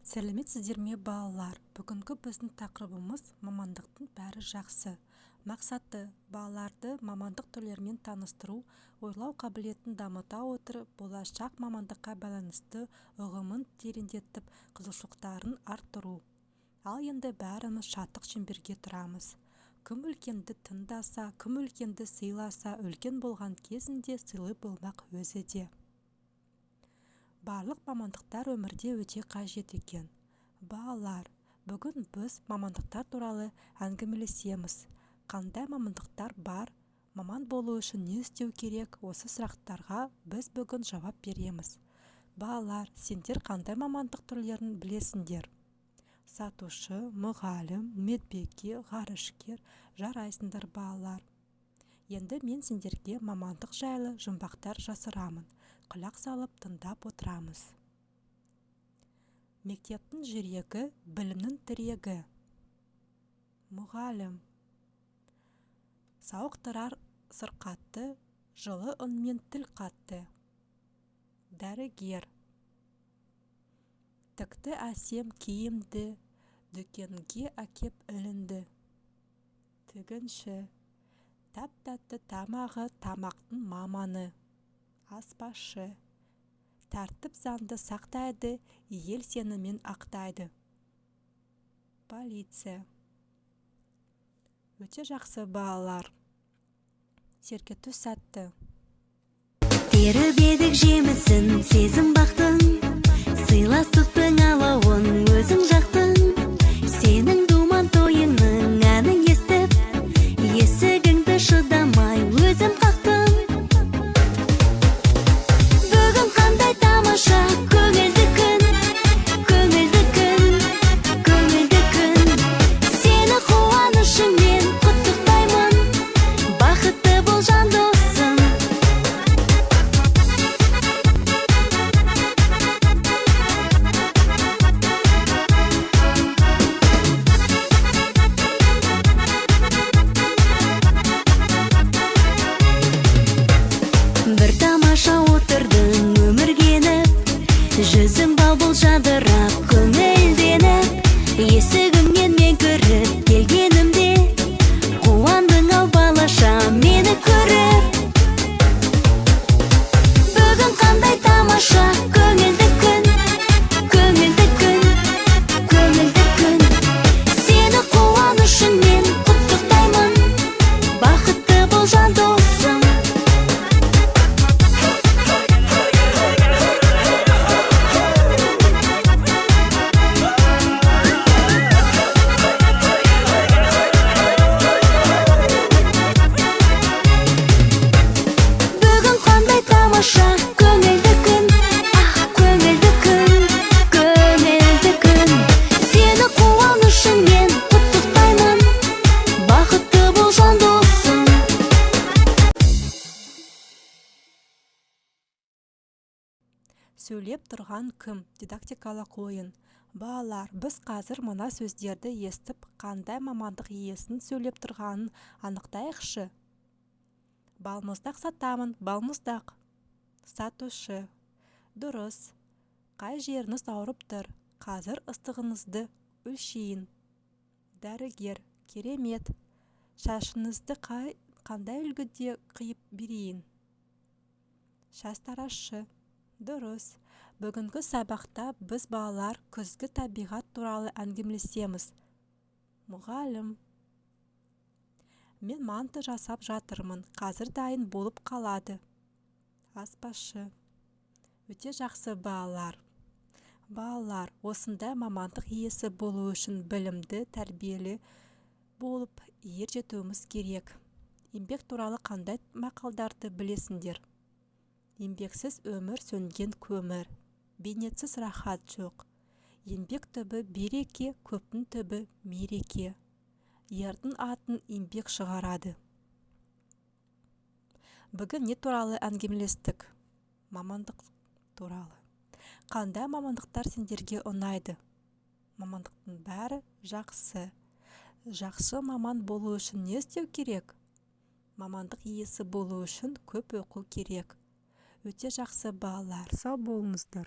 Сәлеметсіздер ме балалар? Бүгінгі біздің тақырыбымыз мамандықтың бәрі жақсы. Мақсаты балаларды мамандық түрлерімен таныстыру, ойлау қабілетін дамыта отырып, болашақ мамандыққа байланысты ұғымын тереңдетіп, қызығушылықтарын арттыру. Ал енді бәріміз шаттық шеңберге тұрамыз. Кім үлкенді тыңдаса, кім үлкенді сыйласа, үлкен болған кезінде сыйлы болмақ өзі де. Барлық мамандықтар өмірде өте қажет екен. Балалар, бүгін біз мамандықтар туралы әңгімелесеміз. Қандай мамандықтар бар? Маман болу үшін не істеу керек? Осы сұрақтарға біз бүгін жауап береміз. Балалар, сендер қандай мамандық түрлерін білесіңдер? Сатушы, мұғалім, медбике, ғарышкер, жарайсыңдар балалар. Енді мен сендерге мамандық жайлы жұмбақтар жасырамын. Құлақ салып тыңдап отырамыз. Мектептің жүрегі, білімнің тірегі. Мұғалім. Сауықтырар сырқатты, жылы үнмен тіл қатты. Дәрігер. Тікті әсем киімді, дүкенге әкеп ілінді. Тігінші. Тәп-тәтті тамағы, тамақтың маманы. Аспашы. Тәртіп заңды сақтайды, ел сенімен ақтайды. Полиция. Өте жақсы балалар. Сергету сәтті. Теріп едік жемісін, сезім бақтың, сыйластықтың алауын өзің жақтың. Сенің думан тойыңның әнін естіп, есігіңді шыдамай өзім қақтым. Бүгін қандай тамаша, көңілді күн, көңілді күн, көңілді күн. Сені қуанышыңмен құттықтаймын, бақытты бол жан досым. Бір тамаша отырдың өміргеніп, жүзің бал-бұл жадырап, көңілденіп. Есігіңнен мен көріп келгенімде, қуандың ау балаша мені көріп. Бүгін қандай тамаша, көңілді күн, көңілді күн, көңілді күн. Сені қуанышыңмен құттықтаймын, бақытты бол жан досым. Бүгін қандай тамаша, көңілді күн, көңілді күн, көңілді күн. Сені қуанышыңмен құттықтаймын, бақытты бол жан досым. Сөйлеп тұрған кім? Дидактикалық ойын. Балалар, біз қазір мына сөздерді естіп, қандай мамандық иесінің сөйлеп тұрғанын анықтайықшы. Балмұздақ сатамын, балмұздақ. Сатушы. Дұрыс. Қай жеріңіз ауырып тұр? Қазір ыстығыңызды өлшейін. Дәрігер. Керемет. Шашыңызды қандай үлгіде қиып берейін? Шаштарашы. Дұрыс. Бүгінгі сабақта біз балалар күзгі табиғат туралы әңгімелесеміз. Мұғалім. Мен манты жасап жатырмын, қазір дайын болып қалады. Аспашы. Өте жақсы балалар. Балалар, осындай мамандық иесі болу үшін білімді, тәрбиелі болып ер жетуіміз керек. Еңбек туралы қандай мақалдарды білесіңдер? Еңбексіз өмір сөнген көмір. Бейнетсіз рахат жоқ. Еңбек түбі береке, көптің түбі мереке. Ердің атын еңбек шығарады. Бүгін не туралы әңгімелестік? Мамандық туралы. Қандай мамандықтар сендерге ұнайды? Мамандықтың бәрі жақсы. Жақсы маман болу үшін не істеу керек? Мамандық иесі болу үшін көп оқу керек. Өте жақсы балалар, сау болыңыздар.